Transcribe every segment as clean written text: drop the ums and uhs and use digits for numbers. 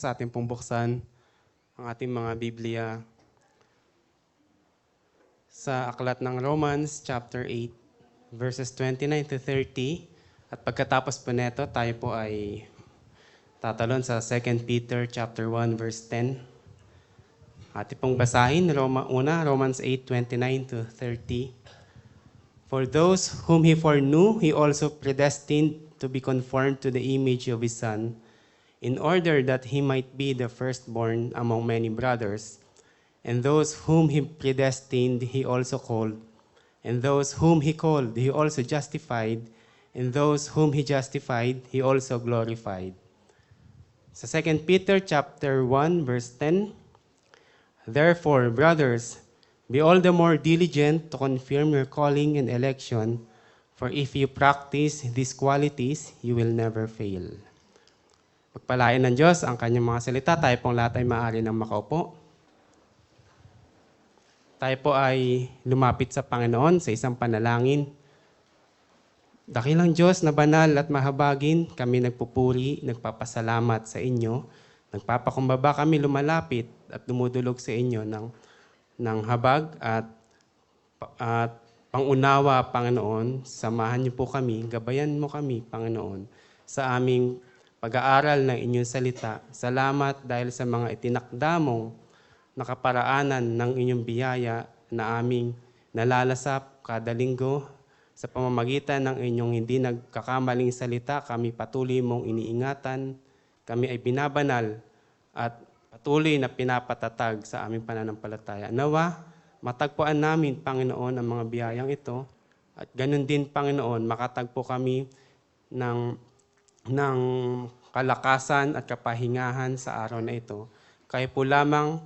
Sa ating pong buksan ang ating mga Biblia sa aklat ng Romans chapter 8 verses 29 to 30 at pagkatapos po neto tayo po ay tatalon sa 2 Peter chapter 1 verse 10. Ating pong basahin Romans 8:29 to 30. For those whom he foreknew, he also predestined to be conformed to the image of his Son, in order that he might be the firstborn among many brothers. And those whom he predestined, he also called. And those whom he called, he also justified. And those whom he justified, he also glorified. Sa 2 Peter chapter 1, verse 10, Therefore, brothers, be all the more diligent to confirm your calling and election, for if you practice these qualities, you will never fail. Pagpalain ng Diyos ang kanyang mga salita, tayo pong lahat ay maaari ng makaupo. Tayo po ay lumapit sa Panginoon sa isang panalangin. Dakilang Diyos na banal at mahabagin, kami nagpupuri, nagpapasalamat sa inyo. Nagpapakumbaba kami lumalapit at dumudulog sa inyo ng habag at pangunawa, Panginoon. Samahan niyo po kami, gabayan mo kami, Panginoon, sa aming pag-aaral ng inyong salita. Salamat dahil sa mga itinakda mong nakaparaanan ng inyong biyaya na aming nalalasap kada linggo. Sa pamamagitan ng inyong hindi nagkakamaling salita, kami patuloy mong iniingatan. Kami ay binabanal at patuloy na pinapatatag sa aming pananampalataya. Nawa, matagpuan namin, Panginoon, ang mga biyayang ito. At ganun din, Panginoon, makatagpo kami ng kalakasan at kapahingahan sa araw na ito. Kayo po lamang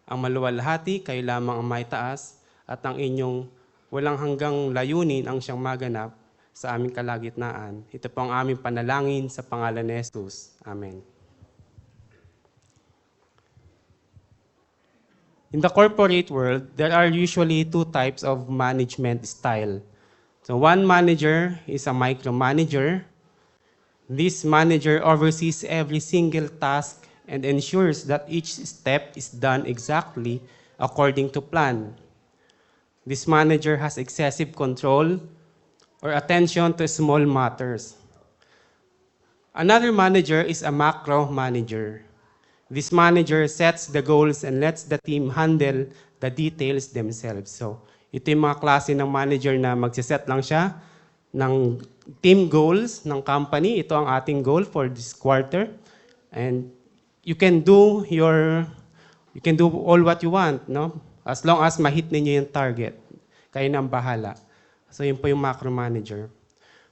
ang maluwalhati, kayo lamang ang may taas, at ang inyong walang hanggang layunin ang siyang maganap sa aming kalagitnaan. Ito po ang aming panalangin sa pangalan ni Jesus. Amen. In the corporate world, there are usually two types of management style. So one manager is a micromanager. This manager oversees every single task and ensures that each step is done exactly according to plan. This manager has excessive control or attention to small matters. Another manager is a macro manager. This manager sets the goals and lets the team handle the details themselves. So, ito yung mga klase ng manager na magsiset lang siya ng team goals ng company. Ito ang ating goal for this quarter. And you can do all what you want, no? As long as ma-hit ninyo yung target. Kayo na ang bahala. So yun po yung macro manager.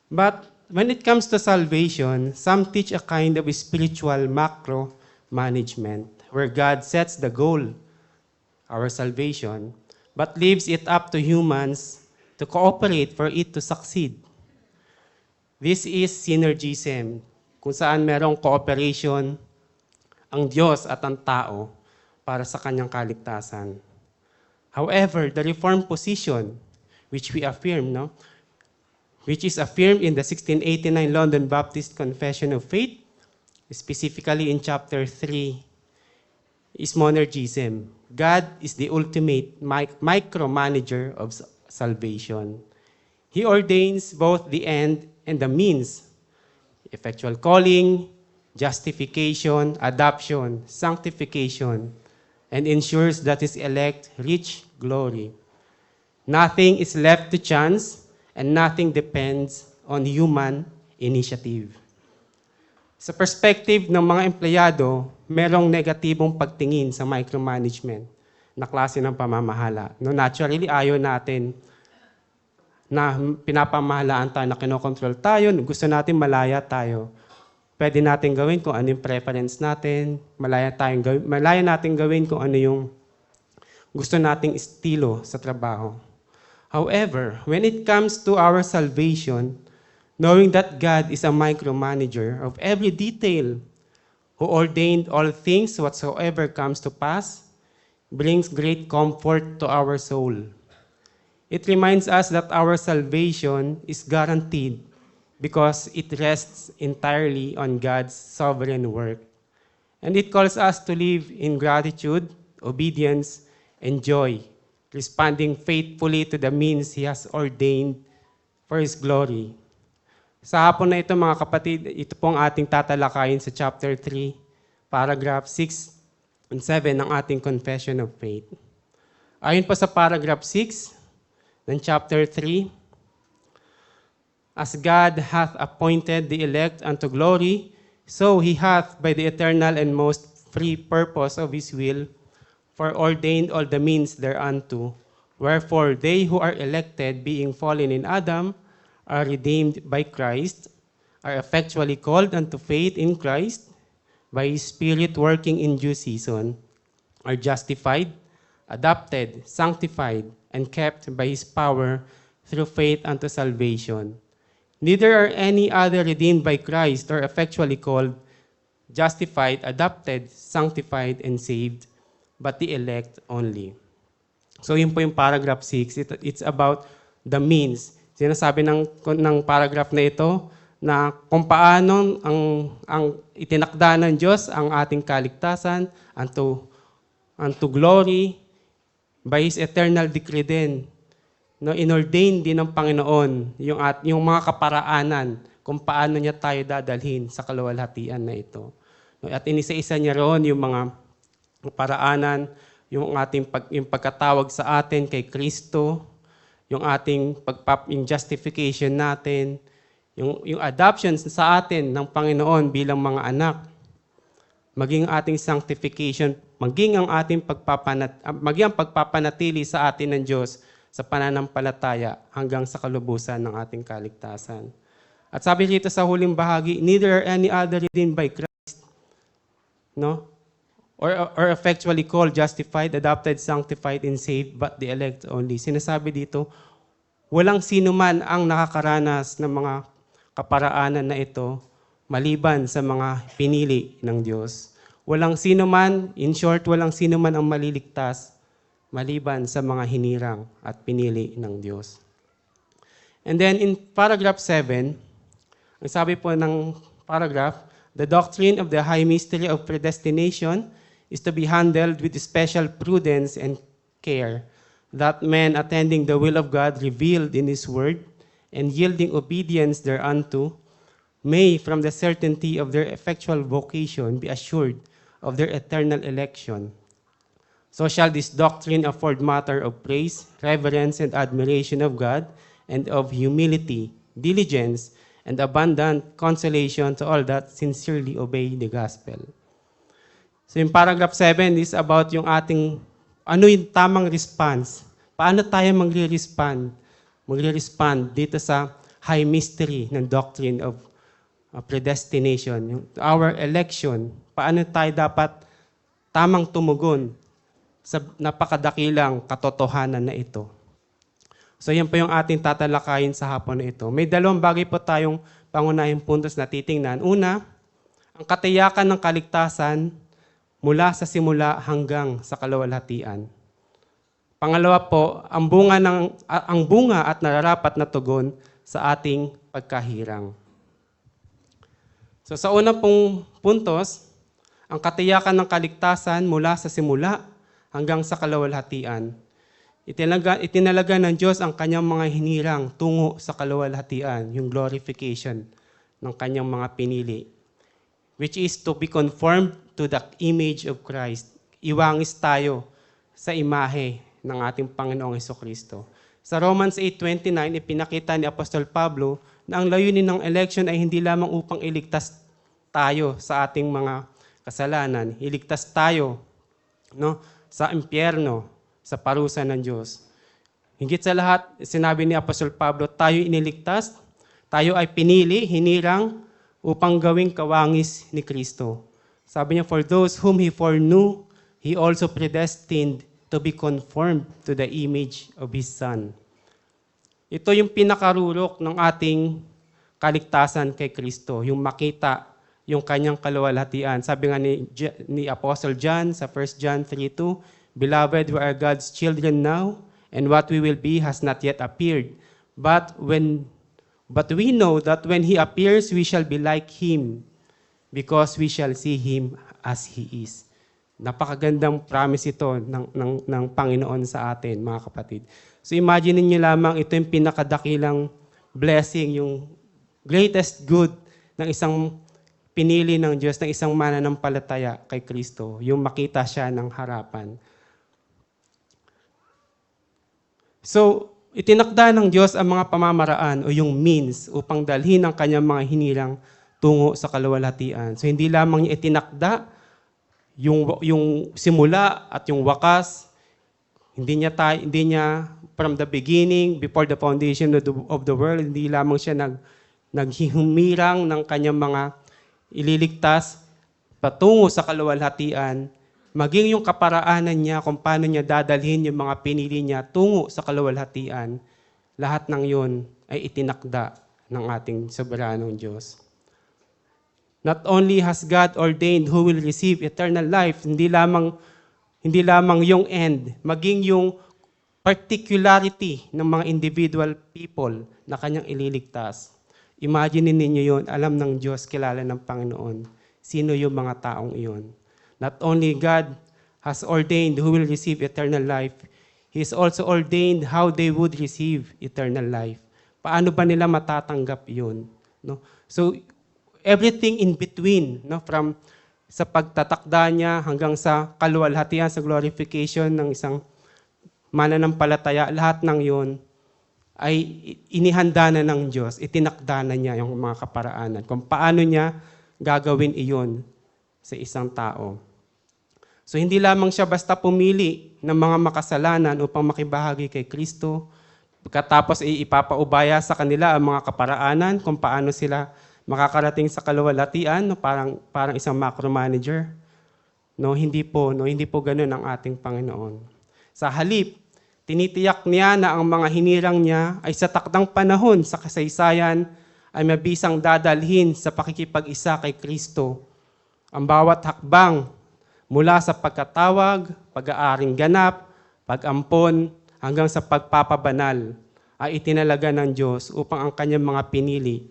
But when it comes to salvation, some teach a kind of spiritual macro management where God sets the goal, our salvation, but leaves it up to humans to cooperate for it to succeed. This is synergism, kung saan merong cooperation ang Diyos at ang tao para sa kanyang kaligtasan. However, the Reformed position, which we affirm, which is affirmed in the 1689 London Baptist Confession of Faith, specifically in chapter 3, is monergism. God is the ultimate micromanager of salvation. He ordains both the end and the means, effectual calling, justification, adoption, sanctification, and ensures that his elect reach glory. Nothing is left to chance, and nothing depends on human initiative. Sa perspective ng mga empleyado, merong negatibong pagtingin sa micromanagement na klase ng pamamahala. No, naturally, ayaw natin na pinapamahalaan tayo, na kinokontrol tayo, gusto natin malaya tayo. Pwede natin gawin kung ano yung preference natin, malaya natin gawin kung ano yung gusto nating estilo sa trabaho. However, when it comes to our salvation, knowing that God is a micromanager of every detail, who ordained all things whatsoever comes to pass, brings great comfort to our soul. It reminds us that our salvation is guaranteed because it rests entirely on God's sovereign work And it calls us to live in gratitude, obedience, and joy, responding faithfully to the means He has ordained for His glory. Sa hapon na ito, mga kapatid, ito pong ating tatalakayin sa chapter 3, paragraph 6 and 7 ng ating Confession of Faith. Ayon po sa paragraph 6 ng chapter 3, as God hath appointed the elect unto glory, so He hath by the eternal and most free purpose of His will foreordained all the means thereunto. Wherefore they who are elected, being fallen in Adam, are redeemed by Christ, are effectually called unto faith in Christ, by His Spirit working in due season, are justified, adopted, sanctified, and kept by His power through faith unto salvation. Neither are any other redeemed by Christ, or effectually called, justified, adopted, sanctified, and saved, but the elect only. So yun po yung paragraph 6. It's about the means. Sinasabi ng paragraph na ito na kung paano ang itinakda ng Diyos ang ating kaligtasan unto glory by His eternal decree din. No, inordain din ng Panginoon yung mga kaparaanan kung paano niya tayo dadalhin sa kaluwalhatian na ito. No, at inisa-isa niya roon yung mga paraanan, yung pagkatawag sa atin kay Kristo, yung yung justification natin, yung adoption sa atin ng Panginoon bilang mga anak, maging ating sanctification, maging ang pagpapanatili sa atin ng Diyos sa pananampalataya hanggang sa kalubusan ng ating kaligtasan. At sabi rito sa huling bahagi, neither are any other redeemed by Christ, no? Or effectually called, justified, adopted, sanctified, and saved, but the elect only. Sinasabi dito, walang sino man ang nakakaranas ng mga kaparaanan na ito maliban sa mga pinili ng Diyos. Walang sino man, in short, walang sino man ang maliligtas maliban sa mga hinirang at pinili ng Diyos. And then in paragraph 7, ang sabi po ng paragraph, the doctrine of the high mystery of predestination is to be handled with special prudence and care, that men attending the will of God revealed in His word and yielding obedience thereunto may, from the certainty of their effectual vocation, be assured of their eternal election. So shall this doctrine afford matter of praise, reverence, and admiration of God, and of humility, diligence, and abundant consolation to all that sincerely obey the gospel. So yung paragraph 7 is about yung ano yung tamang response. Paano tayo magre-respond dito sa high mystery ng doctrine of predestination, our election. Paano tayo dapat tamang tumugon sa napakadakilang katotohanan na ito. So yan po yung ating tatalakayin sa hapon na ito. May dalawang bagay po tayong pangunahing puntos na titingnan. Una, ang katiyakan ng kaligtasan mula sa simula hanggang sa kaluwalhatian. Pangalawa po, ang bunga at nararapat na tugon sa ating pagkahirang. So sa una pong puntos, ang katiyakan ng kaligtasan mula sa simula hanggang sa kaluwalhatian. Itinalaga ng Diyos ang kanyang mga hinirang tungo sa kaluwalhatian, yung glorification ng kanyang mga pinili, which is to be conformed to the image of Christ. Iwangis tayo sa imahe ng ating Panginoong Hesukristo. Sa Romans 8:29, ipinakita ni Apostol Pablo na ang layunin ng election ay hindi lamang upang iligtas tayo sa ating mga kasalanan, iligtas tayo, no, sa impyerno, sa parusa ng Diyos. Higit sa lahat, sinabi ni Apostol Pablo, tayo iniligtas, tayo ay pinili, hinirang, upang gawing kawangis ni Kristo. Sabi niya, for those whom He foreknew, He also predestined to be conformed to the image of His Son. Ito yung pinakarurok ng ating kaligtasan kay Kristo, yung makita yung kanyang kaluwalhatian. Sabi nga ni Apostle John sa 1 John 3:2, Beloved, we are God's children now, and what we will be has not yet appeared. But we know that when He appears, we shall be like Him, because we shall see Him as He is. Napakagandang promise ito ng Panginoon sa atin, mga kapatid. So imagine niyo lamang, ito yung pinakadakilang blessing, yung greatest good ng isang pinili ng Diyos, ng isang mananampalataya kay Kristo, yung makita siya ng harapan. So, itinakda ng Diyos ang mga pamamaraan o yung means upang dalhin ang kanyang mga hinirang tungo sa kaluwalhatian. So, hindi lamang niya itinakda yung simula at yung wakas. Hindi niya from the beginning, before the foundation of the world, hindi lamang siya naghihumirang ng kanyang mga ililigtas patungo sa kaluwalhatian, maging yung kaparaanan niya kung paano niya dadalhin yung mga pinili niya tungo sa kaluwalhatian, lahat ng yun ay itinakda ng ating soberanong Diyos. Not only has God ordained who will receive eternal life, hindi lamang yung end, maging yung particularity ng mga individual people na kanyang ililigtas. Imagine ninyo yun, alam ng Diyos, kilala ng Panginoon. Sino yung mga taong iyon? Not only God has ordained who will receive eternal life, He has also ordained how they would receive eternal life. Paano ba nila matatanggap yun? No? So, everything in between, no? From sa pagtatakda niya hanggang sa kaluwalhatian, sa glorification ng isang mananampalataya, lahat ng yun ay inihanda na ng Diyos, itinakda na niya yung mga kaparaanan, kung paano niya gagawin iyon sa isang tao. So hindi lamang siya basta pumili ng mga makasalanan upang makibahagi kay Kristo, pagkatapos ipapaubaya sa kanila ang mga kaparaanan, kung paano sila makakarating sa kaluwalhatian, no? parang isang macro manager. No, hindi po ganoon ang ating Panginoon. Sa halip, tinitiyak niya na ang mga hinirang niya ay sa takdang panahon sa kasaysayan ay mabisang dadalhin sa pakikipag-isa kay Kristo. Ang bawat hakbang mula sa pagkatawag, pag-aaring ganap, pag-ampon, hanggang sa pagpapabanal ay itinalaga ng Diyos upang ang kanyang mga pinili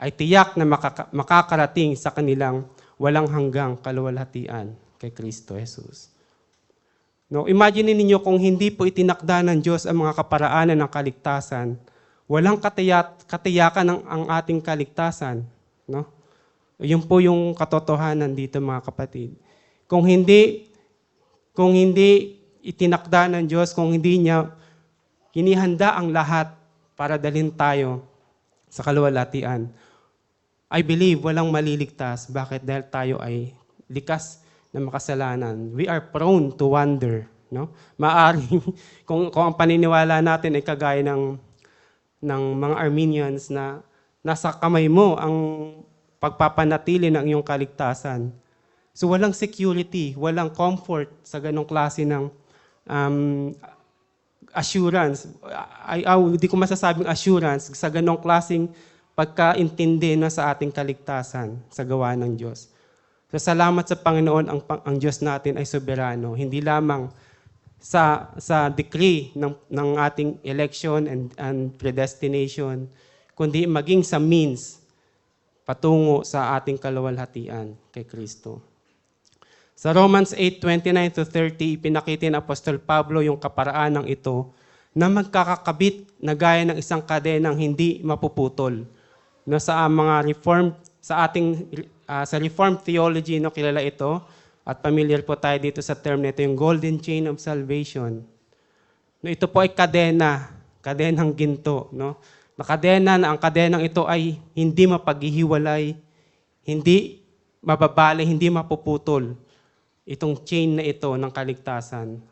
ay tiyak na makakarating sa kanilang walang hanggang kaluwalhatian kay Kristo Jesus. No, imagine ninyo kung hindi po itinakda ng Diyos ang mga kaparaanan ng kaligtasan, walang katiyakan ang ating kaligtasan. No? Yun po yung katotohanan dito, mga kapatid. Kung hindi itinakda ng Diyos, kung hindi niya hinihanda ang lahat para dalhin tayo sa kaluwalhatian, I believe walang maliligtas. Bakit? Dahil tayo ay likas na makasalanan. We are prone to wander. No? Maaring, kung ang paniniwala natin ay kagaya ng mga Armenians na nasa kamay mo ang pagpapanatili ng iyong kaligtasan. So walang security, walang comfort sa ganong klase ng assurance. Hindi ko masasabing assurance sa ganong klaseng pagkaintindi na sa ating kaligtasan sa gawa ng Diyos. So salamat sa Panginoon, ang Diyos natin ay soberano. Hindi lamang sa decree ng ating election and predestination, kundi maging sa means patungo sa ating kaluwalhatian kay Kristo. Sa Romans 8:29-30, ipinakita ni Apostol Pablo yung kaparaan ng ito na magkakakabit na gaya ng isang kadenang hindi mapuputol. No, sa mga Reformed, sa Reformed theology, no, kilala ito, at familiar po tayo dito sa term nito, yung golden chain of salvation. No, ito po ay kadenang ginto. No? Ang kadenang ito ay hindi mapaghihiwalay, hindi mababali, hindi mapuputol. Itong chain na ito ng kaligtasan.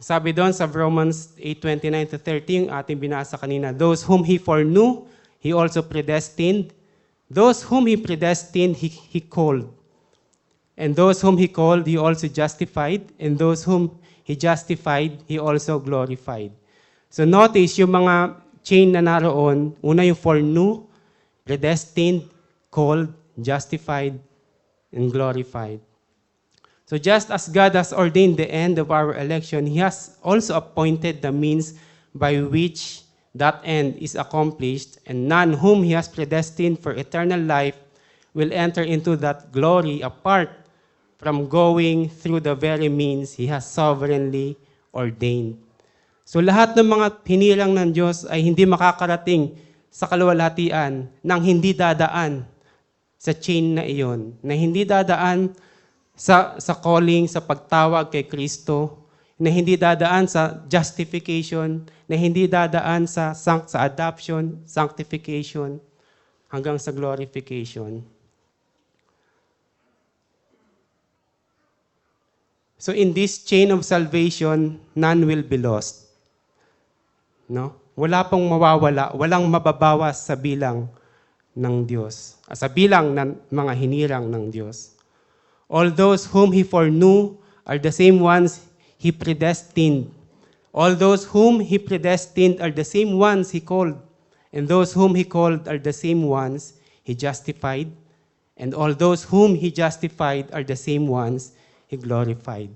Sabi doon sa Romans 8:29-30, yung ating binasa kanina, those whom He foreknew, He also predestined. Those whom He predestined, He called. And those whom He called, He also justified. And those whom He justified, He also glorified. So notice yung mga chain na naroon, una yung foreknew, predestined, called, justified, and glorified. So just as God has ordained the end of our election, He has also appointed the means by which that end is accomplished, and none whom He has predestined for eternal life will enter into that glory apart from going through the very means He has sovereignly ordained. So lahat ng mga hinirang ng Diyos ay hindi makakarating sa kaluwalhatian nang hindi dadaan sa chain na iyon, na hindi dadaan sa calling, sa pagtawag kay Kristo, na hindi dadaan sa justification, na hindi dadaan sa adoption, sanctification, hanggang sa glorification. So in this chain of salvation, none will be lost. No? Wala pong mawawala, walang mababawas sa bilang ng Diyos, sa bilang ng mga hinirang ng Diyos. All those whom He foreknew are the same ones He predestined. All those whom He predestined are the same ones He called. And those whom He called are the same ones He justified. And all those whom He justified are the same ones He glorified.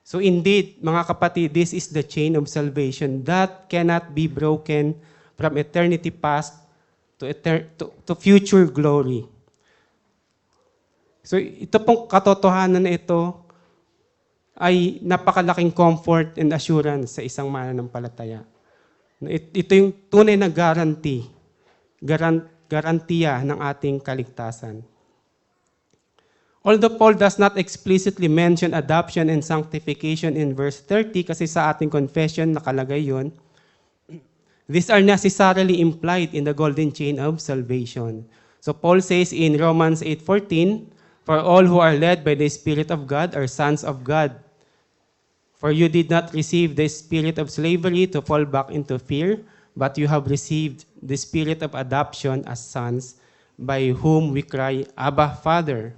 So indeed, mga kapatid, this is the chain of salvation that cannot be broken from eternity past to future glory. So ito pong katotohanan na ito ay napakalaking comfort and assurance sa isang mananampalataya. Ito yung tunay na garantiya ng ating kaligtasan. Although Paul does not explicitly mention adoption and sanctification in verse 30, kasi sa ating confession nakalagay yun, these are necessarily implied in the golden chain of salvation. So Paul says in Romans 8:14, "For all who are led by the Spirit of God are sons of God. For you did not receive the spirit of slavery to fall back into fear, but you have received the spirit of adoption as sons, by whom we cry, Abba, Father."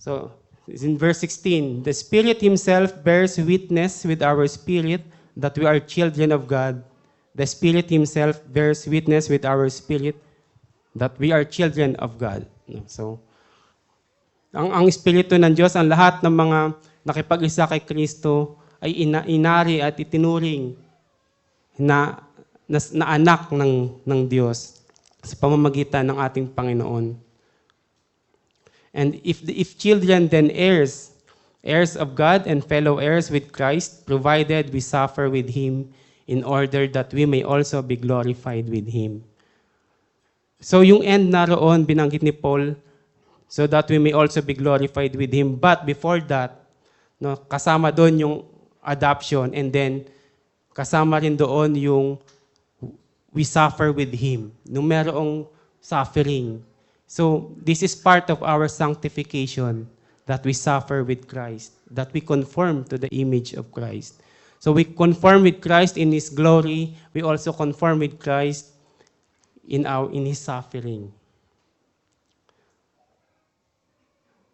So, in verse 16, "The Spirit Himself bears witness with our spirit that we are children of God. The Spirit Himself bears witness with our spirit that we are children of God." So, ang Espiritu ng Diyos, ang lahat ng mga nakipag-isa kay Kristo ay inari at itinuring na anak ng Diyos sa pamamagitan ng ating Panginoon. And if children, then heirs of God and fellow heirs with Christ, provided we suffer with Him in order that we may also be glorified with Him. So yung end naroon, binanggit ni Paul, so that we may also be glorified with Him. But before that, no, kasama doon yung adoption, and then kasama rin doon yung we suffer with Him. Nung merong suffering. So this is part of our sanctification, that we suffer with Christ, that we conform to the image of Christ. So we conform with Christ in His glory, we also conform with Christ in His suffering.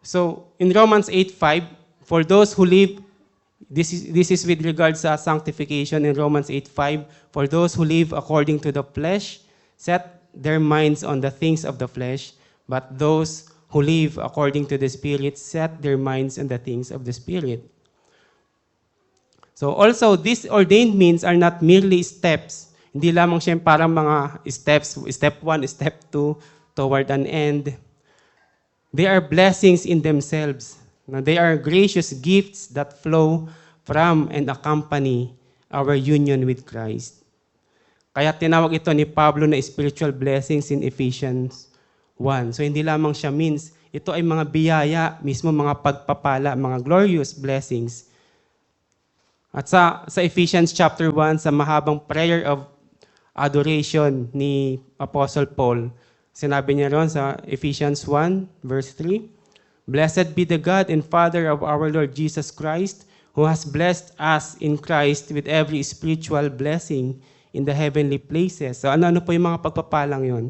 So in Romans 8:5, for those who live, this is with regards to sanctification in Romans 8:5, for those who live according to the flesh, set their minds on the things of the flesh, but those who live according to the Spirit set their minds on the things of the Spirit. So also, these ordained means are not merely steps. Hindi lamang siya parang mga steps, step 1, step 2, toward an end. They are blessings in themselves. Now, they are gracious gifts that flow from and accompany our union with Christ. Kaya tinawag ito ni Pablo na spiritual blessings in Ephesians 1. So hindi lamang siya means, ito ay mga biyaya, mismo mga pagpapala, mga glorious blessings. At sa Ephesians chapter 1, sa mahabang prayer of adoration ni Apostle Paul, sinabi niya ron sa Ephesians 1, verse 3, "Blessed be the God and Father of our Lord Jesus Christ, who has blessed us in Christ with every spiritual blessing in the heavenly places." So ano po yung mga pagpapalang yon?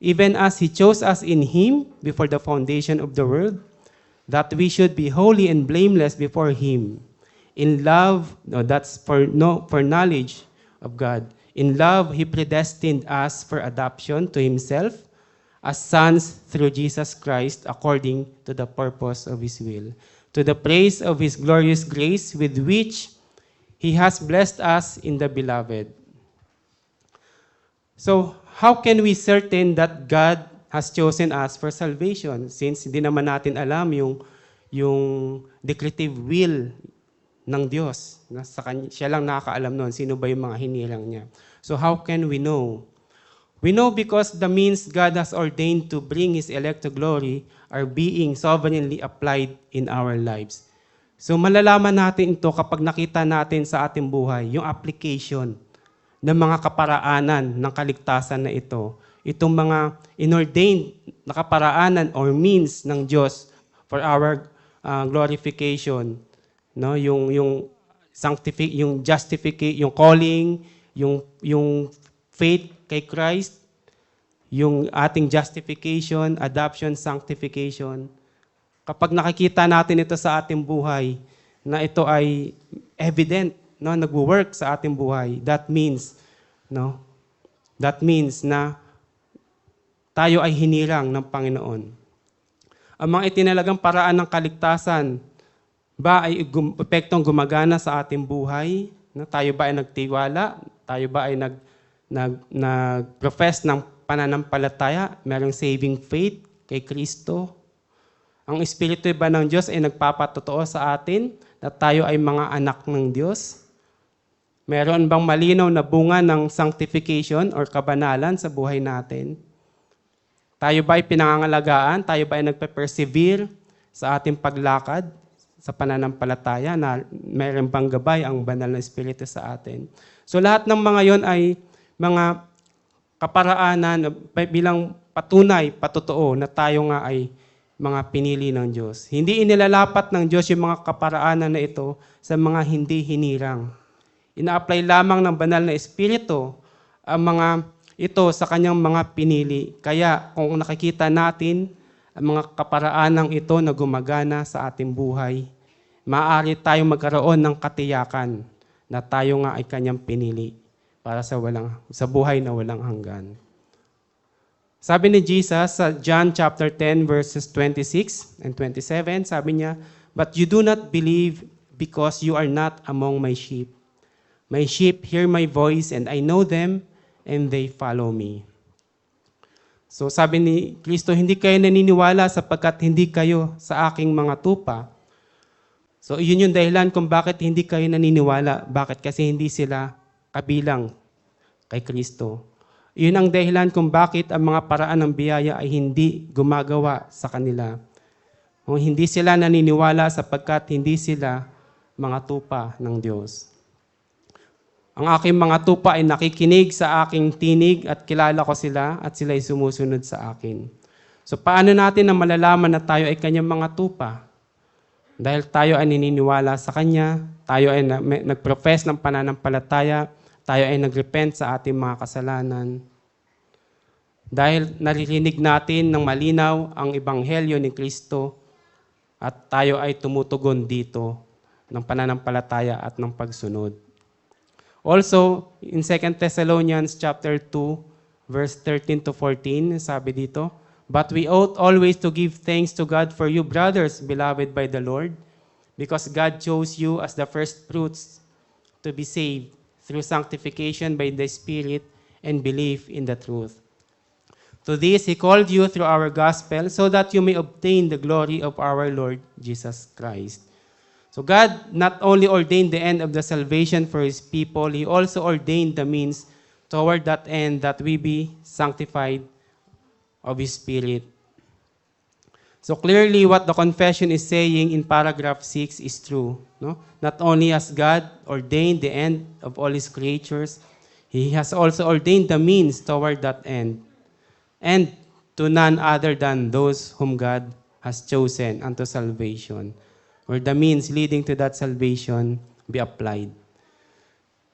"Even as He chose us in Him before the foundation of the world, that we should be holy and blameless before Him. In love," no, that's for knowledge of God. "In love, He predestined us for adoption to Himself as sons through Jesus Christ, according to the purpose of His will, to the praise of His glorious grace with which He has blessed us in the Beloved." So, how can we certain that God has chosen us for salvation since hindi naman natin alam yung decretive will ng Diyos. Siya lang nakakaalam noon sino ba yung mga hinirang niya. So how can we know? We know because the means God has ordained to bring His elect to glory are being sovereignly applied in our lives. So malalaman natin ito kapag nakita natin sa ating buhay yung application ng mga kaparaanan ng kaligtasan na ito. Itong mga inordained na kaparaanan or means ng Diyos for our glorification, no? Yung justification, yung calling, yung faith kay Christ, yung ating justification, adoption, sanctification. Kapag nakikita natin ito sa ating buhay, na ito ay evident, no, nagwo-work sa ating buhay, that means na tayo ay hinirang ng Panginoon. Ang mga itinalagang paraan ng kaligtasan ba ay epektong gumagana sa ating buhay? No, tayo ba ay nagtiwala? Tayo ba ay nag-profess ng pananampalataya? Merong saving faith kay Kristo? Ang Espiritu ba ng Diyos ay nagpapatotoo sa atin na tayo ay mga anak ng Diyos? Meron bang malinaw na bunga ng sanctification or kabanalan sa buhay natin? Tayo ba ay pinangangalagaan? Tayo ba ay nagpe-persevere sa ating paglakad sa pananampalataya na meron bang gabay ang banal na Espiritu sa atin? So lahat ng mga yon ay mga kaparaanan bilang patunay, patotoo na tayo nga ay mga pinili ng Diyos. Hindi inilalapat ng Diyos yung mga kaparaanan na ito sa mga hindi hinirang. Ina-apply lamang ng banal na Espiritu ang mga ito sa kanyang mga pinili. Kaya kung nakikita natin ang mga kaparaanang ito na gumagana sa ating buhay, maaari tayong magkaroon ng katiyakan na tayo nga ay kanyang pinili para sa buhay na walang hanggan. Sabi ni Jesus sa John chapter 10 verses 26 and 27, sabi niya, "But you do not believe because you are not among my sheep. My sheep hear my voice and I know them and they follow me." So sabi ni Kristo, hindi kayo naniniwala sapagkat hindi kayo sa aking mga tupa. So yun yung dahilan kung bakit hindi kayo naniniwala. Bakit? Kasi hindi sila kabilang kay Kristo. Yun ang dahilan kung bakit ang mga paraan ng biyaya ay hindi gumagawa sa kanila. Kung hindi sila naniniwala sapagkat hindi sila mga tupa ng Diyos. Ang aking mga tupa ay nakikinig sa aking tinig at kilala ko sila at sila ay sumusunod sa akin. So paano natin na malalaman na tayo ay kanyang mga tupa? Dahil tayo ay naniniwala sa Kanya, tayo ay nag-profess ng pananampalataya, tayo ay nag-repent sa ating mga kasalanan. Dahil naririnig natin ng malinaw ang ebanghelyo ni Kristo at tayo ay tumutugon dito ng pananampalataya at ng pagsunod. Also, in 2 Thessalonians chapter 2, verse 13 to 14, sabi dito, "But we ought always to give thanks to God for you, brothers, beloved by the Lord, because God chose you as the first fruits to be saved through sanctification by the Spirit and belief in the truth. To this He called you through our gospel, so that you may obtain the glory of our Lord Jesus Christ." So God not only ordained the end of the salvation for His people, He also ordained the means toward that end, that we be sanctified of His Spirit. So clearly what the confession is saying in paragraph 6 is true. No? Not only has God ordained the end of all His creatures, He has also ordained the means toward that end, and to none other than those whom God has chosen unto salvation, where the means leading to that salvation be applied.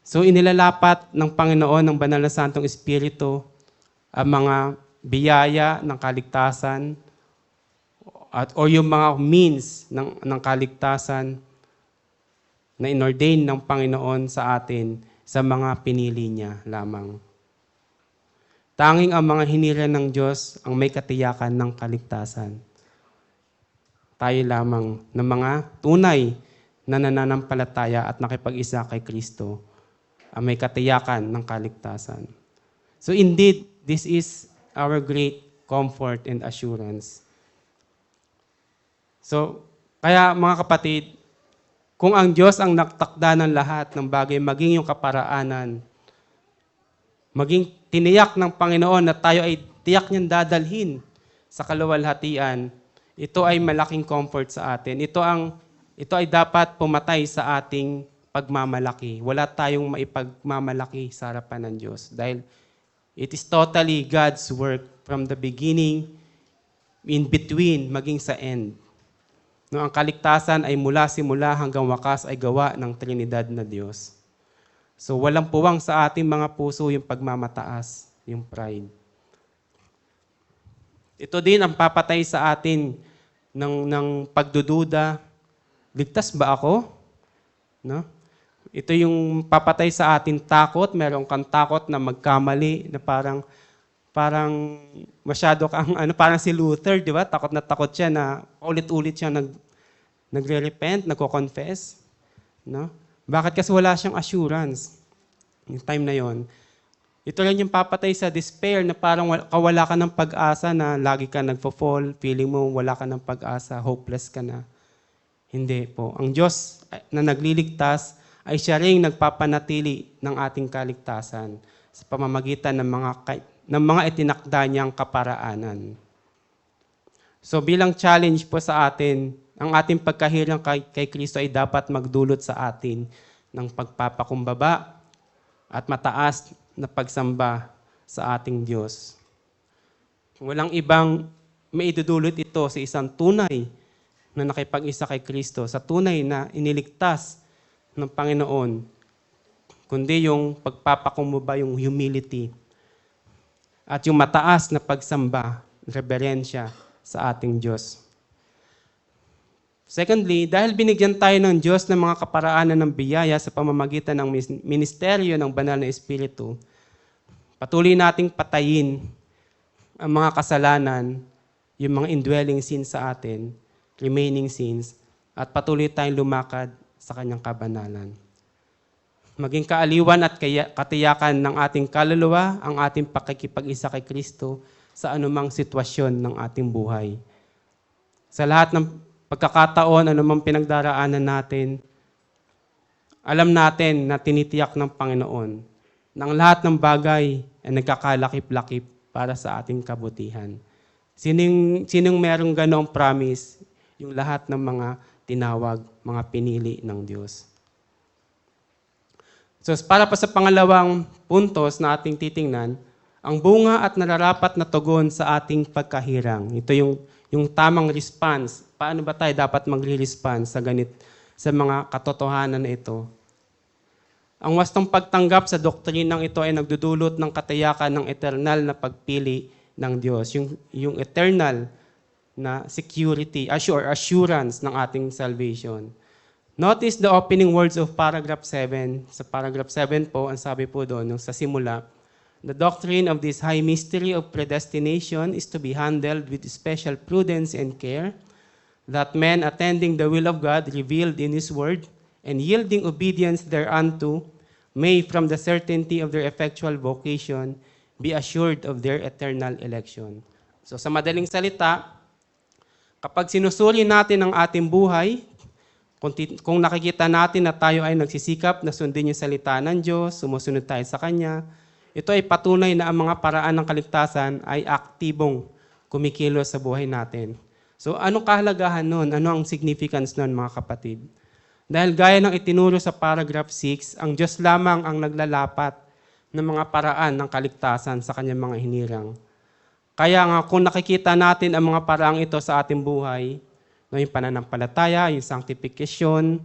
So inilalapat ng Panginoon ng Banal na Santong Espiritu ang mga biyaya ng kaligtasan o yung mga means ng kaligtasan na inordain ng Panginoon sa atin sa mga pinili niya lamang. Tanging ang mga hinirang ng Diyos ang may katiyakan ng kaligtasan. Tayo lamang ng mga tunay na nananampalataya at nakipag-isa kay Kristo ang may katiyakan ng kaligtasan. So indeed, this is our great comfort, and assurance. So, kaya mga kapatid, kung ang Diyos ang nagtakda ng lahat ng bagay, maging yung kaparaanan, maging tiniyak ng Panginoon na tayo ay tiyak niyang dadalhin sa kaluwalhatian, ito ay malaking comfort sa atin. Ito ay dapat pumatay sa ating pagmamalaki. Wala tayong maipagmamalaki sa harapan ng Diyos dahil it is totally God's work from the beginning, in between, maging sa end. No, ang kaligtasan ay mula simula hanggang wakas ay gawa ng Trinidad na Diyos. So walang puwang sa ating mga puso yung pagmamataas, yung pride. Ito din ang papatay sa atin ng pagdududa. Ligtas ba ako? No? Ito yung papatay sa atin takot. Meron kang takot na magkamali, na parang masyado kang, parang si Luther, di ba? Takot na takot siya na ulit-ulit siya nagre-repent, nagko-confess. No? Bakit? Kasi wala siyang assurance. Yung time na yon. Ito rin yung papatay sa despair na parang wala ka ng pag-asa, na lagi ka nagfo-fall, feeling mo wala ka ng pag-asa, hopeless ka na. Hindi po. Ang Diyos na nagliligtas ay siya rin nagpapanatili ng ating kaligtasan sa pamamagitan ng mga itinakda niyang kaparaanan. So bilang challenge po sa atin, ang ating pagkahirang kay Kristo ay dapat magdulot sa atin ng pagpapakumbaba at mataas na pagsamba sa ating Diyos. Walang ibang maidudulot ito sa isang tunay na nakipag-isa kay Kristo, sa tunay na iniligtas ng Panginoon, kundi yung pagpapakumbaba, yung humility, at yung mataas na pagsamba, reverensya sa ating Diyos. Secondly, dahil binigyan tayo ng Diyos ng mga kaparaanan ng biyaya sa pamamagitan ng ministeryo ng Banal na Espiritu, patuloy nating patayin ang mga kasalanan, yung mga indwelling sins sa atin, remaining sins, at patuloy tayong lumakad sa kanyang kabanalan. Maging kaaliwan at katiyakan ng ating kaluluwa ang ating pakikipag-isa kay Kristo sa anumang sitwasyon ng ating buhay. Sa lahat ng pagkakataon, anumang pinagdaraanan natin, alam natin na tinitiyak ng Panginoon na ang lahat ng bagay ay nagkakalakip-lakip para sa ating kabutihan. Sinong merong ganoong promise? Yung lahat ng mga tinawag, mga pinili ng Diyos. So para pa sa pangalawang puntos na ating titingnan, ang bunga at nararapat na tugon sa ating pagkahirang. Ito yung tamang response. Paano ba tayo dapat magre-respond sa mga katotohanan na ito? Ang wastong pagtanggap sa doktrinang ito ay nagdudulot ng katiyakan ng eternal na pagpili ng Diyos. Yung eternal na security, assurance ng ating salvation. Notice the opening words of paragraph 7. Sa paragraph 7 po, ang sabi po doon, yung sa simula, the doctrine of this high mystery of predestination is to be handled with special prudence and care, that men attending the will of God revealed in His word and yielding obedience thereunto may from the certainty of their effectual vocation be assured of their eternal election. So sa madaling salita, kapag sinusuri natin ang ating buhay, kung nakikita natin na tayo ay nagsisikap na sundin yung salita ng Diyos, sumusunod tayo sa Kanya, ito ay patunay na ang mga paraan ng kaligtasan ay aktibong kumikilos sa buhay natin. So anong kahalagahan nun? Ano ang significance nun, mga kapatid? Dahil gaya ng itinuro sa paragraph 6, ang Diyos lamang ang naglalapat ng mga paraan ng kaligtasan sa Kanyang mga hinirang. Kaya nga kung nakikita natin ang mga paraang ito sa ating buhay, yung pananampalataya, yung sanctification,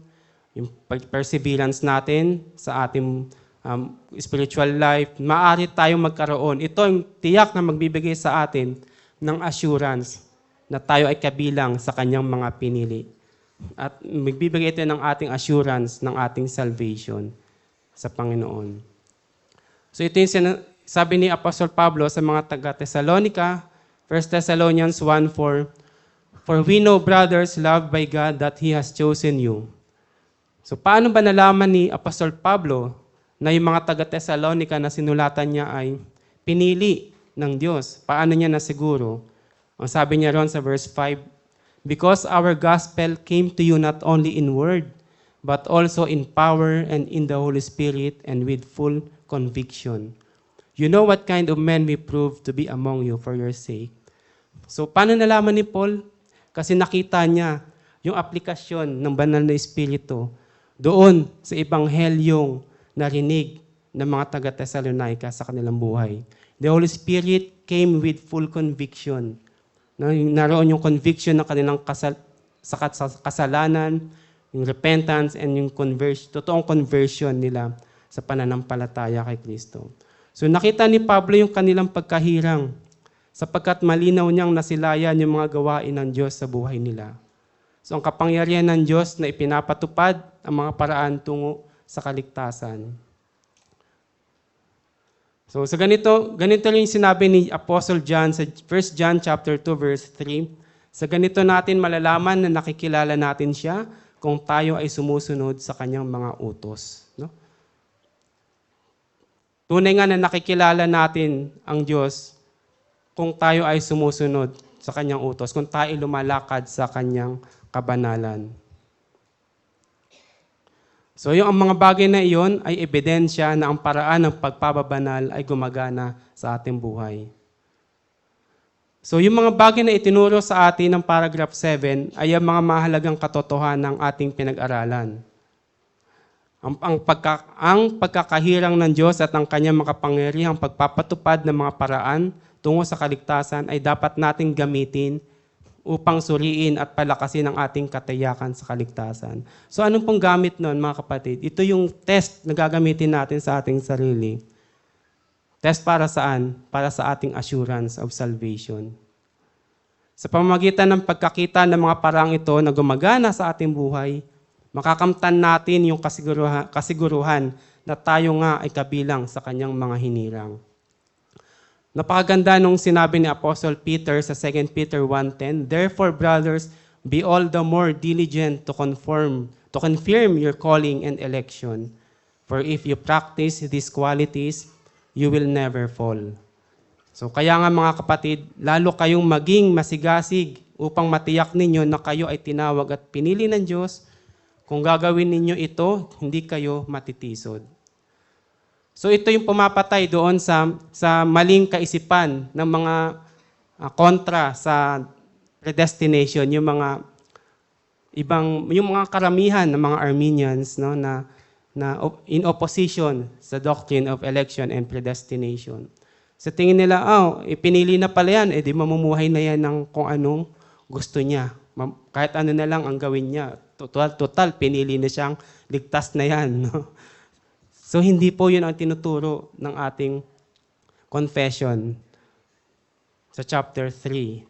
yung perseverance natin sa ating spiritual life, maaari tayong magkaroon. Ito ang tiyak na magbibigay sa atin ng assurance na tayo ay kabilang sa Kanyang mga pinili. At magbibigay ito ng ating assurance ng ating salvation sa Panginoon. So ito yung sabi ni Apostol Pablo sa mga taga-Thessalonica, 1 Thessalonians 1:4, for we know, brothers, loved by God, that He has chosen you. So paano ba nalaman ni Apostol Pablo na yung mga taga-Thessalonica na sinulatan niya ay pinili ng Diyos. Paano niya nasiguro? Ang sabi niya ron sa verse 5, because our gospel came to you not only in word, but also in power and in the Holy Spirit and with full conviction. You know what kind of men we proved to be among you for your sake. So, paano nalaman ni Paul? Kasi nakita niya yung aplikasyon ng banal na Espiritu doon sa ebanghelyong narinig ng mga taga-Thessalonica sa kanilang buhay. The Holy Spirit came with full conviction. Naroon yung conviction ng kanilang kasalanan, yung repentance, and yung totoong conversion nila sa pananampalataya kay Kristo. So nakita ni Pablo yung kanilang pagkahirang sapagkat malinaw niyang nasilayan yung mga gawain ng Diyos sa buhay nila. So ang kapangyarihan ng Diyos na ipinapatupad ang mga paraan tungo sa kaligtasan. So sa ganito rin sinabi ni Apostle John sa 1 John chapter 2 verse 3. Sa ganito natin malalaman na nakikilala natin siya kung tayo ay sumusunod sa kanyang mga utos. No? Tunay nga na nakikilala natin ang Diyos kung tayo ay sumusunod sa kanyang utos, kung tayo ay lumalakad sa kanyang kabanalan. So yung ang mga bagay na iyon ay ebidensya na ang paraan ng pagpapabanal ay gumagana sa ating buhay. So yung mga bagay na itinuro sa atin ng paragraph 7 ay ang mga mahalagang katotohanan ng ating pinag-aralan. Ang pagkakahirang ng Diyos at ang kanyang makapangyarihang pagpapatupad ng mga paraan tungo sa kaligtasan ay dapat nating gamitin upang suriin at palakasin ang ating katiyakan sa kaligtasan. So anong pong gamit nun, mga kapatid? Ito yung test na gagamitin natin sa ating sarili. Test para saan? Para sa ating assurance of salvation. Sa pamamagitan ng pagkakita ng mga paraang ito na gumagana sa ating buhay, makakamtan natin yung kasiguruhan na tayo nga ay kabilang sa kanyang mga hinirang. Napakaganda nung sinabi ni Apostle Peter sa 2 Peter 1:10, therefore, brothers, be all the more diligent to confirm your calling and election. For if you practice these qualities, you will never fall. So kaya nga mga kapatid, lalo kayong maging masigasig upang matiyak ninyo na kayo ay tinawag at pinili ng Diyos. Kung gagawin ninyo ito, hindi kayo matitisod. So ito yung pumapatay doon sa maling kaisipan ng mga kontra sa predestination, yung mga karamihan ng mga Arminians, no, na in opposition sa doctrine of election and predestination. Sa tingin nila, ipinili na pala yan, di mamumuhay na yan ng kung anong gusto niya. Kahit ano na lang ang gawin niya. Total, pinili na siyang ligtas na yan. No? So hindi po yun ang tinuturo ng ating confession sa chapter 3.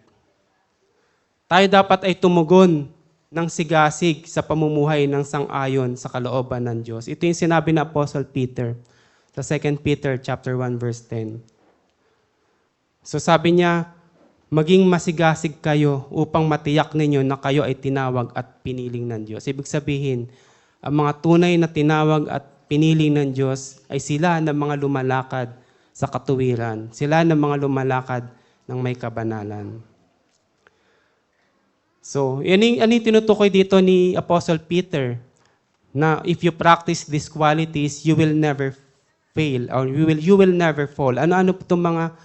Tayo dapat ay tumugon ng sigasig sa pamumuhay ng sang-ayon sa kalooban ng Diyos. Ito yung sinabi ng Apostle Peter sa 2 Peter chapter 1 verse 10. So sabi niya, maging masigasig kayo upang matiyak ninyo na kayo ay tinawag at piniling ng Diyos. Ibig sabihin, ang mga tunay na tinawag at piniling ng Diyos ay sila na mga lumalakad sa katuwiran. Sila na mga lumalakad ng may kabanalan. So, ano yung tinutukoy dito ni Apostle Peter? Na if you practice these qualities, you will never fail or you will never fall. Ano-ano itong mga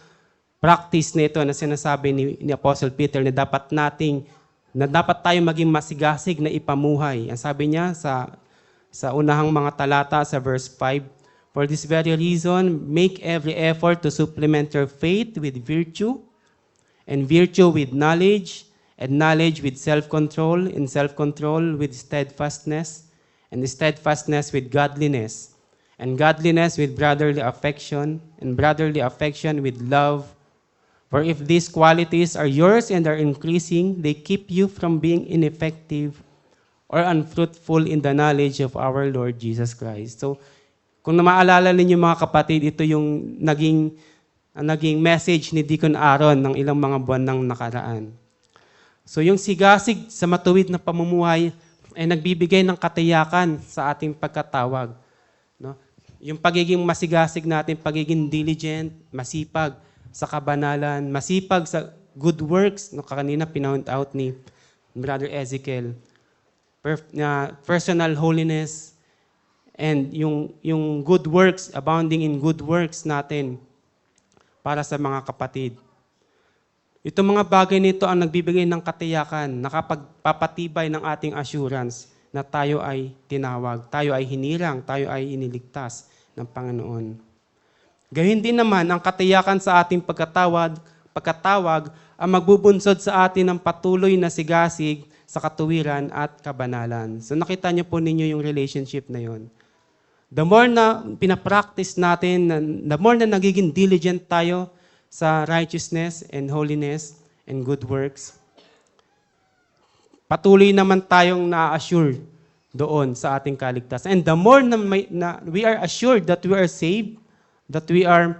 practice na ito na sinasabi ni Apostle Peter na dapat tayo maging masigasig na ipamuhay. Ang sabi niya sa unahang mga talata sa verse 5, for this very reason, make every effort to supplement your faith with virtue, and virtue with knowledge, and knowledge with self-control, and self-control with steadfastness, and steadfastness with godliness, and godliness with brotherly affection, and brotherly affection with love. For if these qualities are yours and are increasing, they keep you from being ineffective or unfruitful in the knowledge of our Lord Jesus Christ. So, kung maalala ninyo mga kapatid, ito yung naging message ni Deacon Aaron ng ilang mga buwan ng nakaraan. So, yung sigasig sa matuwid na pamumuhay ay nagbibigay ng katiyakan sa ating pagkatawag. No? Yung pagiging masigasig natin, pagiging diligent, masipag, sa kabanalan, masipag sa good works, no, kanina pinount out ni Brother Ezekiel, personal holiness, and yung good works, abounding in good works natin para sa mga kapatid. Itong mga bagay nito ang nagbibigay ng katiyakan, nakapagpapatibay ng ating assurance na tayo ay tinawag, tayo ay hinirang, tayo ay iniligtas ng Panginoon. Gayun din naman ang katiyakan sa ating pagkatawag ang magbubunsod sa atin ng patuloy na sigasig sa katuwiran at kabanalan. So nakita niyo po ninyo yung relationship na yon. The more na pinapractice natin, the more na nagiging diligent tayo sa righteousness and holiness and good works, patuloy naman tayong na-assure doon sa ating kaligtasan. And the more na we are assured that we are saved, that we are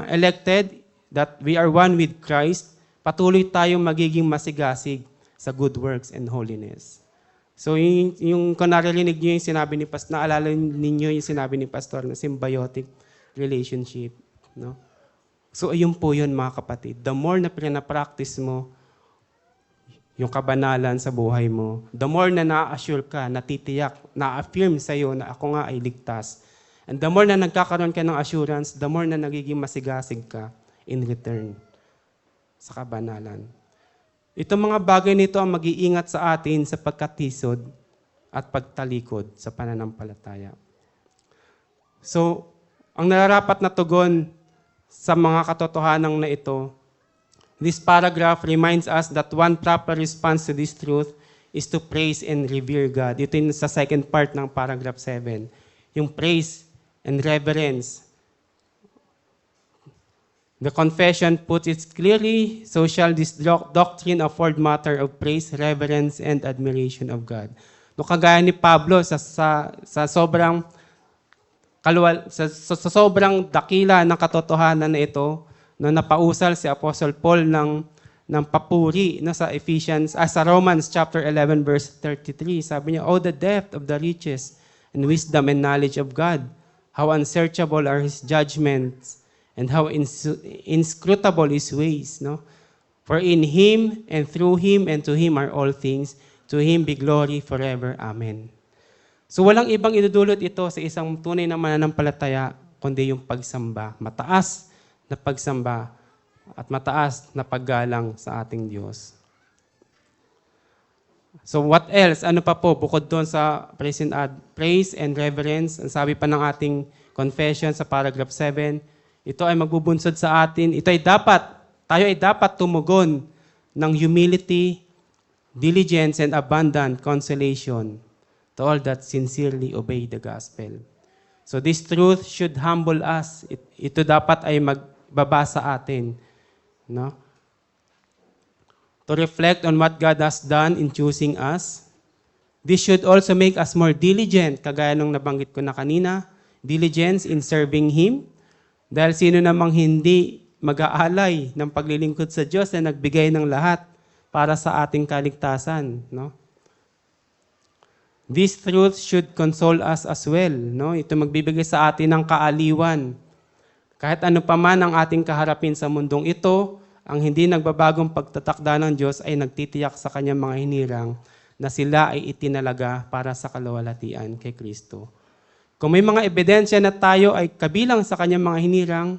elected, that we are one with Christ, patuloy tayong magiging masigasig sa good works and holiness. So kung naririnig niyo yung sinabi ni Pastor, naalala ninyo yung sinabi ni Pastor na symbiotic relationship. No? So ayun po yun mga kapatid. The more na pinapractice mo yung kabanalan sa buhay mo, the more na na-assure ka, natitiyak, na-affirm sa'yo na ako nga ay ligtas. And the more na nagkakaroon ka ng assurance, the more na nagiging masigasig ka in return sa kabanalan. Itong mga bagay nito ang mag-iingat sa atin sa pagkatisod at pagtalikod sa pananampalataya. So, ang nararapat na tugon sa mga katotohanan na ito, this paragraph reminds us that one proper response to this truth is to praise and revere God. Ito yung sa second part ng paragraph 7. Yung praise and reverence. The confession puts it clearly, so shall this doctrine afford matter of praise, reverence, and admiration of God. No, kagaya ni Pablo sa sobrang sa sobrang dakila ng katotohanan na ito, no, napausal si Apostle Paul ng papuri no, sa Romans chapter 11 verse 33. Sabi niya, "Oh, the depth of the riches and wisdom and knowledge of God, how unsearchable are His judgments, and how inscrutable His ways. No? For in Him, and through Him, and to Him are all things. To Him be glory forever. Amen." So walang ibang idudulot ito sa isang tunay na mananampalataya, kundi yung pagsamba. Mataas na pagsamba at mataas na paggalang sa ating Diyos. So what else? Ano pa po? Bukod doon sa praise and reverence, ang sabi pa ng ating confession sa paragraph 7, ito ay magbubunsod sa atin. Tayo ay dapat tumugon ng humility, diligence, and abundant consolation to all that sincerely obey the gospel. So this truth should humble us. Ito dapat ay magbaba sa atin. No? To reflect on what God has done in choosing us. This should also make us more diligent, kagaya nung nabanggit ko na kanina, diligence in serving Him. Dahil sino namang hindi mag-aalay ng paglilingkod sa Diyos na nagbigay ng lahat para sa ating kaligtasan. No? This truth should console us as well. No? Ito magbibigay sa atin ng kaaliwan. Kahit ano pa man ang ating kaharapin sa mundong ito, ang hindi nagbabagong pagtatakda ng Diyos ay nagtitiyak sa kanyang mga hinirang na sila ay itinalaga para sa kaluwalhatian kay Kristo. Kung may mga ebidensya na tayo ay kabilang sa kanyang mga hinirang,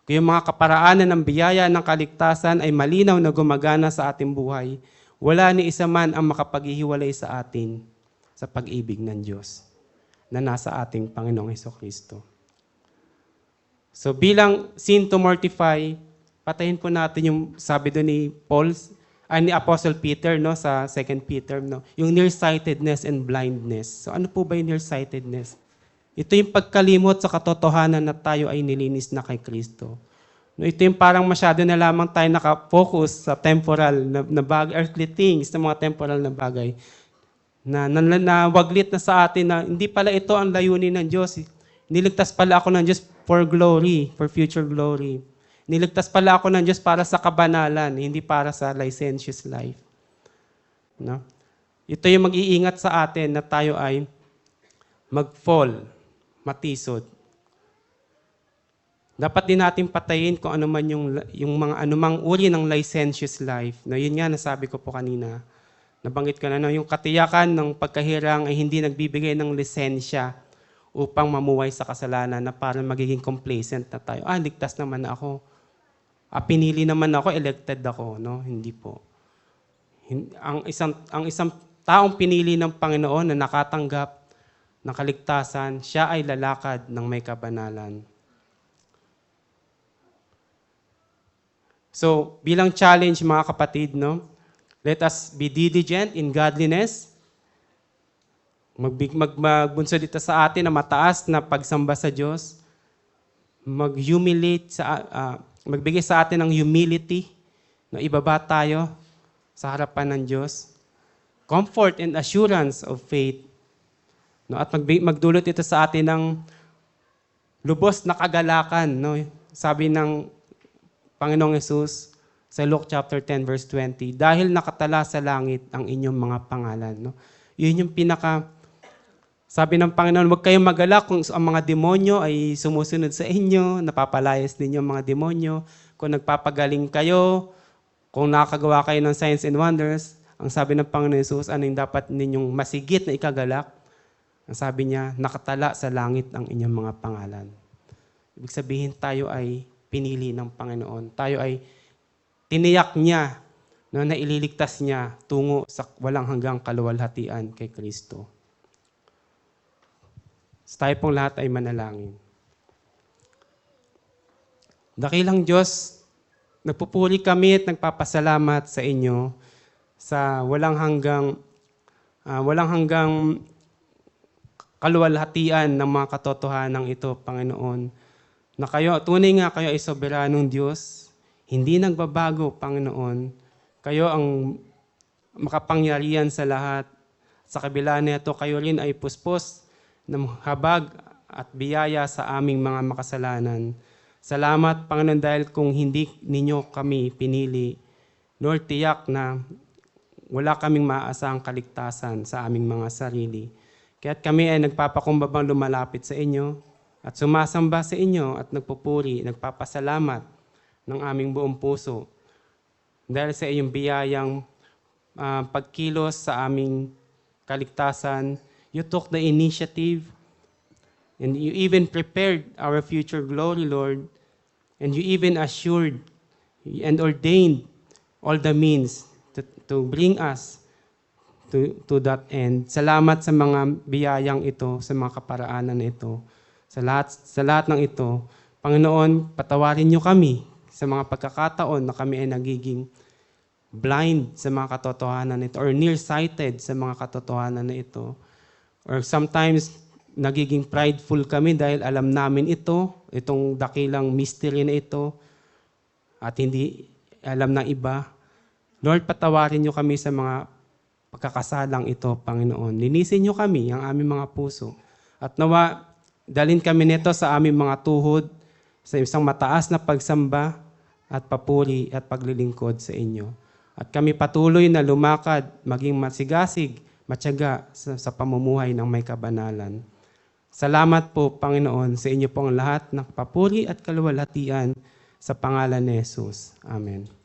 kung yung mga kaparaanan ng biyaya ng kaligtasan ay malinaw na gumagana sa ating buhay, wala ni isa man ang makapaghihiwalay sa atin sa pag-ibig ng Diyos na nasa ating Panginoong Hesukristo. So bilang sin to mortify, patayin po natin yung sabi doon ni Apostle Peter no, sa 2 Peter, no, yung nearsightedness and blindness. So ano po ba yung nearsightedness? Ito yung pagkalimot sa katotohanan na tayo ay nilinis na kay Kristo. No, ito yung parang masyado na lamang tayo nakafocus sa temporal na bagay, earthly things, na mga temporal na bagay, na waglit na sa atin na hindi pala ito ang layunin ng Diyos. Niligtas pala ako ng Diyos for glory, for future glory. Niligtas pala ako ng Diyos para sa kabanalan, hindi para sa licentious life. No? Ito yung mag-iingat sa atin na tayo ay mag-fall, matisod. Dapat din natin patayin kung ano man yung mga anumang uri ng licentious life. Na yun nga, nasabi ko po kanina. Nabanggit ko na, no, yung katiyakan ng pagkahirang ay hindi nagbibigay ng lisensya upang mamuhay sa kasalanan na parang magiging complacent na tayo. Ligtas naman ako. Pinili naman ako, elected ako. No? Hindi po. Ang isang taong pinili ng Panginoon na nakatanggap ng kaligtasan, siya ay lalakad ng may kabanalan. So, bilang challenge mga kapatid, no? Let us be diligent in godliness. Magbunsod dito sa atin na mataas na pagsamba sa Diyos. Magbigay sa atin ng humility, na ibaba tayo sa harapan ng Diyos. Comfort and assurance of faith. No, at magdulot ito sa atin ng lubos na kagalakan. No? Sabi ng Panginoong Yesus sa Luke chapter 10 verse 20, dahil nakatala sa langit ang inyong mga pangalan. No? Yun yung sabi ng Panginoon, huwag kayong magalak kung ang mga demonyo ay sumusunod sa inyo, napapalayas ninyo ang mga demonyo, kung nagpapagaling kayo, kung nakakagawa kayo ng signs and wonders. Ang sabi ng Panginoon Yesus, ano yung dapat ninyong masigit na ikagalak? Ang sabi niya, nakatala sa langit ang inyong mga pangalan. Ibig sabihin, tayo ay pinili ng Panginoon. Tayo ay tiniyak niya, no, na ililigtas niya tungo sa walang hanggang kaluwalhatian kay Kristo. So, tayo pong lahat ay manalangin. Dakilang Diyos, nagpupuri kami at nagpapasalamat sa inyo sa walang hanggang kaluwalhatian ng mga katotohanan ito, Panginoon. Na tunay nga kayo ay soberanong Diyos, hindi nagbabago, Panginoon. Kayo ang makapangyarihan sa lahat. Sa kabila nito, kayo rin ay puspos ng habag at biyaya sa aming mga makasalanan. Salamat, Panginoon, dahil kung hindi ninyo kami pinili, Lord, tiyak na wala kaming maaasahang kaligtasan sa aming mga sarili. Kaya't kami ay nagpapakumbabang lumalapit sa inyo at sumasamba sa inyo at nagpupuri, nagpapasalamat ng aming buong puso dahil sa iyong biyayang pagkilos sa aming kaligtasan. You took the initiative and you even prepared our future glory, Lord, and you even assured and ordained all the means to bring us to that end. Salamat sa mga biyayang ito, sa mga kaparaanan na ito. Sa lahat ng ito, Panginoon, patawarin niyo kami sa mga pagkakataon na kami ay nagiging blind sa mga katotohanan na ito or nearsighted sa mga katotohanan na ito. Or sometimes, nagiging prideful kami dahil alam namin itong dakilang mystery na ito at hindi alam ng iba. Lord, patawarin niyo kami sa mga pagkakasalang ito, Panginoon. Linisin niyo kami, ang aming mga puso. At nawa, dalhin kami nito sa aming mga tuhod, sa isang mataas na pagsamba at papuri at paglilingkod sa inyo. At kami patuloy na lumakad, maging masigasig, matyaga sa pamumuhay ng may kabanalan. Salamat po, Panginoon, sa inyo pong lahat ng papuri at kaluwalhatian sa pangalan ni Jesus. Amen.